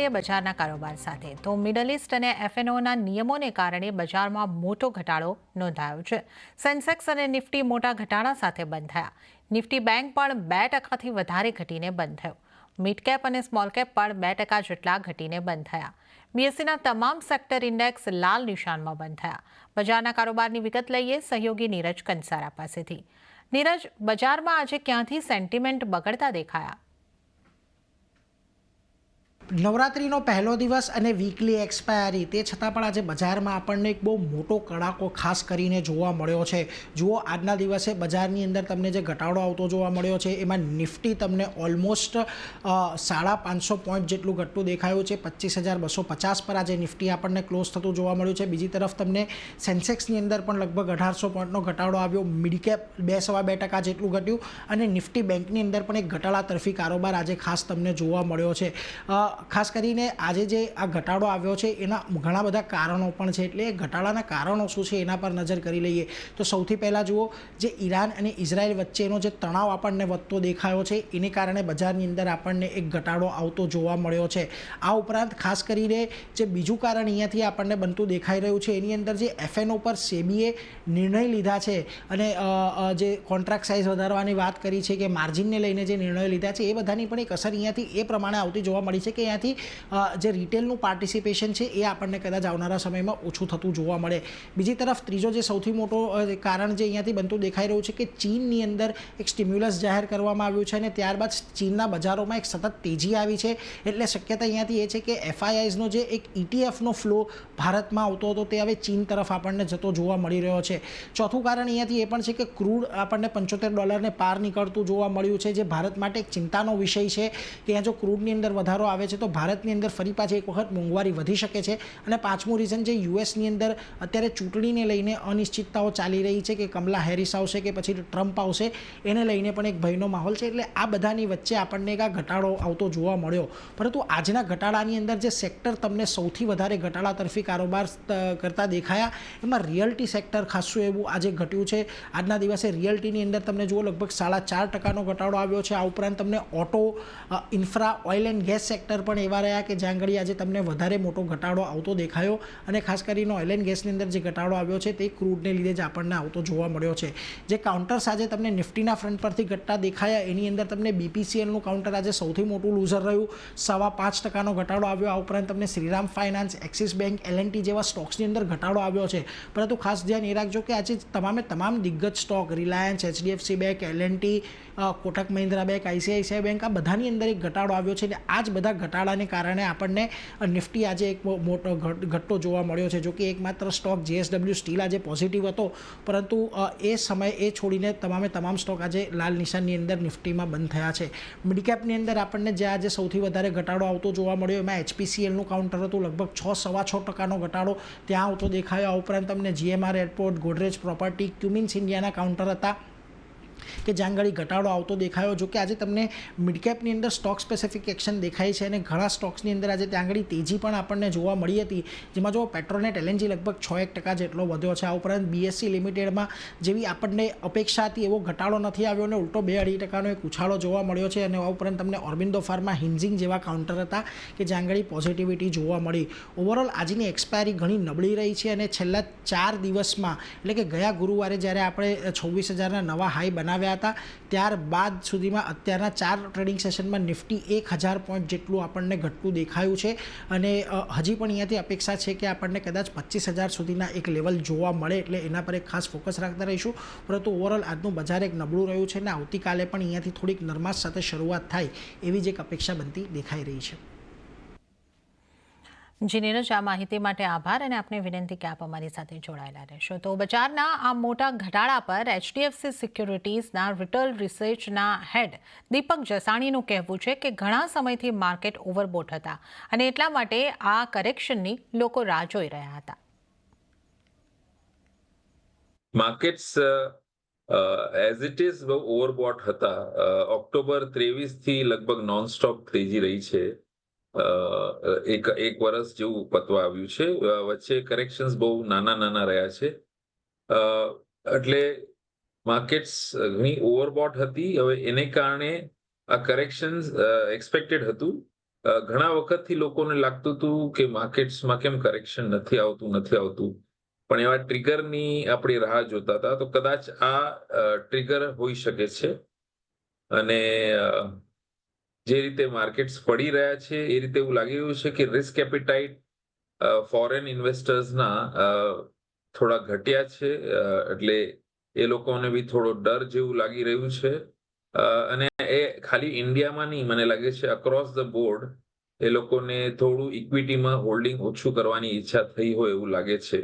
કરીએ બજારના કારોબાર સાથે તો મિડલ ઇસ્ટ અને એફએનઓના નિયમોને કારણે બજારમાં મોટો ઘટાડો નોંધાયો છે. સેન્સેક્સ અને નિફ્ટી મોટા ઘટાડા સાથે બંધ થયા. નિફ્ટી બેંક પણ 2% વધારે ઘટીને બંધ થયો. મિડ કેપ અને સ્મોલ કેપ પણ 2% જેટલા ઘટીને બંધ થયા. બીએસસીના તમામ સેક્ટર ઇન્ડેક્સ લાલ નિશાનમાં બંધ થયા. બજારના કારોબારની વિગત લઈએ સહયોગી નીરજ કંસારા પાસેથી. નીરજ, બજારમાં આજે ક્યાંથી સેન્ટિમેન્ટ બગડતા દેખાયા? નવરાત્રિનો પહેલો દિવસ અને વીકલી એક્સપાયરી તે છતાં પણ આજે બજારમાં આપણને એક બહુ મોટો કડાકો ખાસ કરીને જોવા મળ્યો છે. જુઓ, આજના દિવસે બજારની અંદર તમને જે ઘટાડો આવતો જોવા મળ્યો છે એમાં નિફ્ટી તમને ઓલમોસ્ટ 550 પોઈન્ટ જેટલું ઘટતું દેખાયું છે. 25,250 પર આજે નિફ્ટી આપણને ક્લોઝ થતું જોવા મળ્યું છે. બીજી તરફ તમને સેન્સેક્સની અંદર પણ લગભગ 1800 પોઈન્ટનો ઘટાડો આવ્યો. મિડકેપ 2.2% જેટલું ઘટ્યું અને નિફ્ટી બેંકની અંદર પણ એક ઘટાડા તરફી કારોબાર આજે ખાસ તમને જોવા મળ્યો છે. ખાસ કરીને આજે જે આ ઘટાડો આવ્યો છે એના ઘણા બધા કારણો પણ છે. એટલે ઘટાડાના કારણો શું છે એના પર નજર કરી લઈએ તો સૌથી પહેલાં જુઓ, જે ઈરાન અને ઇઝરાયલ વચ્ચેનો જે તણાવ આપણને વધતો દેખાયો છે એને કારણે બજારની અંદર આપણને એક ઘટાડો આવતો જોવા મળ્યો છે. આ ઉપરાંત ખાસ કરીને જે બીજું કારણ અહીંયાથી આપણને બનતું દેખાઈ રહ્યું છે એની અંદર જે એફએનઓ પર સેબીએ નિર્ણય લીધા છે અને જે કોન્ટ્રાક્ટ સાઇઝ વધારવાની વાત કરી છે કે માર્જિનને લઈને જે નિર્ણયો લીધા છે એ બધાની પણ એક અસર અહીંયાથી એ પ્રમાણે આવતી જોવા મળી છે કે અહીંયાથી જે રિટેલનું પાર્ટિસિપેશન છે એ આપણને કદાચ આવનારા સમયમાં ઓછું થતું જોવા મળે. બીજી તરફ ત્રીજો જે સૌથી મોટો કારણ જે અહીંયાથી બનતું દેખાઈ રહ્યું છે કે ચીનની અંદર એક સ્ટિમ્યુલસ જાહેર કરવામાં આવ્યું છે અને ત્યારબાદ ચીનના બજારોમાં એક સતત તેજી આવી છે. એટલે શક્યતા અહીંયાથી એ છે કે એફઆઈઆઈઝનો જે એક ઇટીએફનો ફ્લો ભારતમાં આવતો હતો તે હવે ચીન તરફ આપણને જતો જોવા મળી રહ્યો છે. ચોથું કારણ અહીંયાથી એ પણ છે કે ક્રૂડ આપણને $75 પાર નીકળતું જોવા મળ્યું છે, જે ભારત માટે એક ચિંતાનો વિષય છે કે અહીંયા જો ક્રૂડની અંદર વધારો આવે છે તો ભારતની અંદર ફરી પાછી એક વખત મોંઘવારી વધી શકે છે. અને પાંચમું રીઝન, જે યુએસની અંદર અત્યારે ચૂંટણીને લઈને અનિશ્ચિતતાઓ ચાલી રહી છે કે કમલા હેરિસ આવશે કે પછી ટ્રમ્પ આવશે, એને લઈને પણ એક ભયનો માહોલ છે. એટલે આ બધાની વચ્ચે આપણને એક આ ઘટાડો આવતો જોવા મળ્યો. પરંતુ આજના ઘટાડાની અંદર જે સેક્ટર તમને સૌથી વધારે ઘટાડા તરફી કારોબાર કરતા દેખાયા એમાં રિયલ્ટી સેક્ટર ખાસું એવું આજે ઘટ્યું છે. આજના દિવસે રિયલ્ટીની અંદર તમને જુઓ લગભગ 4.5% ઘટાડો આવ્યો છે. આ ઉપરાંત તમને auto, infra, oil and gas sector પણ એવા રહ્યા કે જ્યાં આગળ આજે તમને વધારે મોટો ઘટાડો આવતો દેખાયો. અને ખાસ કરીને ઓઇલ એન્ડ ગેસની અંદર જે ઘટાડો આવ્યો છે તે ક્રૂડને લીધે જ આપણને આવતો જોવા મળ્યો છે. જે કાઉન્ટર્સ આજે તમને નિફ્ટીના ફ્રન્ટ પરથી ઘટતા દેખાયા એની અંદર તમને બીપીસીએલનું કાઉન્ટર આજે સૌથી મોટું લૂઝર રહ્યું. 5.25% ઘટાડો આવ્યો. આ ઉપરાંત તમને Shriram finance, axis bank, L&T જેવા સ્ટોક્સની અંદર ઘટાડો આવ્યો છે. પરંતુ ખાસ ધ્યાન એ રાખજો કે આજે તમામ દિગ્ગજ stock, Reliance, HDFC bank, L&T, Kotak Mahindra bank, ICICI bank, આ બધાની અંદર એક ઘટાડો આવ્યો છે. એટલે આ જ બધા ઘટાડાને કારણે આપણને નિફ્ટી આજે એક મોટો ઘટતો જોવા મળ્યો છે. જો કે એકમાત્ર સ્ટોક જેએસડબલ્યુ સ્ટીલ આજે પોઝિટિવ હતો, પરંતુ એ સમય એ છોડીને તમામ સ્ટોક આજે લાલ નિશાનની અંદર નિફ્ટીમાં બંધ થયા છે. મિડકેપની અંદર આપણને જે આજે સૌથી વધારે ઘટાડો આવતો જોવા મળ્યો એમાં એચપીસીએલનું કાઉન્ટર હતું. લગભગ 6.25% ઘટાડો ત્યાં આવતો દેખાયો. આ ઉપરાંત તમને જીએમઆર એરપોર્ટ, ગોદરેજ પ્રોપર્ટી, ક્યુમિન્સ ઇન્ડિયાના કાઉન્ટર હતા કે જ્યાં આગળ ઘટાડો આવતો દેખાયો. જો કે આજે તમને મિડકેપની અંદર સ્ટોક સ્પેસિફિક એક્શન દેખાય છે અને ઘણા સ્ટોક્સની અંદર આજે ત્યાં આગળ તેજી પણ આપણને જોવા મળી હતી. જેમાં જો પેટ્રોનેટ એલએનજી લગભગ 6% જેટલો વધ્યો છે. આ ઉપરાંત બીએસસી લિમિટેડમાં જેવી આપણને અપેક્ષા હતી એવો ઘટાડો નથી આવ્યો અને ઉલટો 2.5% એક ઉછાળો જોવા મળ્યો છે. અને આ ઉપરાંત તમને ઓર્બિંદો ફાર્મા, હિન્ઝિંગ જેવા કાઉન્ટર હતા કે જ્યાં આગળ પોઝિટિવિટી જોવા મળી. ઓવરઓલ આજની એક્સપાયરી ઘણી નબળી રહી છે અને છેલ્લા 4 દિવસમાં, એટલે કે ગયા ગુરુવારે જ્યારે આપણે 26,000ના નવા હાઈ બનાવ્યા હતા ત્યારબાદ સુધીમાં અત્યારના 4 ટ્રેડિંગ સેશનમાં નિફ્ટી 1,000 પોઈન્ટ જેટલું આપણને ઘટતું દેખાયું છે. અને હજી પણ અહીંયાથી અપેક્ષા છે કે આપણને કદાચ 25,000 સુધીના એક લેવલ જોવા મળે, એટલે એના પર એક ખાસ ફોકસ રાખતા રહીશું. પરંતુ ઓવરઓલ આજનું બજાર એક નબળું રહ્યું છે અને આવતીકાલે પણ અહીંયાથી થોડીક નરમાશ સાથે શરૂઆત થાય એવી જ એક અપેક્ષા બનતી દેખાઈ રહી છે. જી નીરજ, આ માહિતી માટે આભાર અને આપને વિનંતી કે આપ અમારી સાથે જોડાયેલા રહેશો. તો બજારના આ મોટા ઘટાડા પર એચડીએફસી સિક્યુરિટીઝના રિટેલ રિસર્ચના હેડ દીપક જસાણીનું કહેવું છે કે ઘણા સમયથી માર્કેટ ઓવરબોટ હતા અને એટલા માટે આ કરેક્શનની લોકો રાહ જોઈ રહ્યા હતા. માર્કેટ્સ એઝ ઇટ ઇઝ બહુ ઓવરબોટ હતા. ઓક્ટોબર 23 થી લગભગ નોનસ્ટોપ તેજી રહી છે. એક વર્ષ જેવું પતવા આવ્યું છે. વચ્ચે કરેક્શન્સ બહુ નાના રહ્યા છે. એટલે માર્કેટ્સ ઘણી ઓવરબોટ હતી. હવે એને કારણે આ કરેક્શન્સ એક્સપેક્ટેડ હતું. ઘણા વખતથી લોકોને લાગતું હતું કે માર્કેટ્સમાં કેમ કરેક્શન નથી આવતું પણ એવા ટ્રિગરની આપણી રાહ જોતા હતા. તો કદાચ આ ટ્રિગર હોઈ શકે છે. અને જે રીતે માર્કેટ્સ પડી રહ્યા છે એ રીતે એવું લાગી રહ્યું છે કે રિસ્ક એપિટાઇટ ફોરેન ઇન્વેસ્ટર્સના થોડા ઘટ્યા છે. એટલે એ લોકોને બી થોડો ડર જેવું લાગી રહ્યું છે. અને એ ખાલી ઇન્ડિયામાં નહીં, મને લાગે છે અક્રોસ ધ બોર્ડ એ લોકોને થોડું ઇક્વિટીમાં હોલ્ડિંગ ઓછું કરવાની ઈચ્છા થઈ હોય એવું લાગે છે.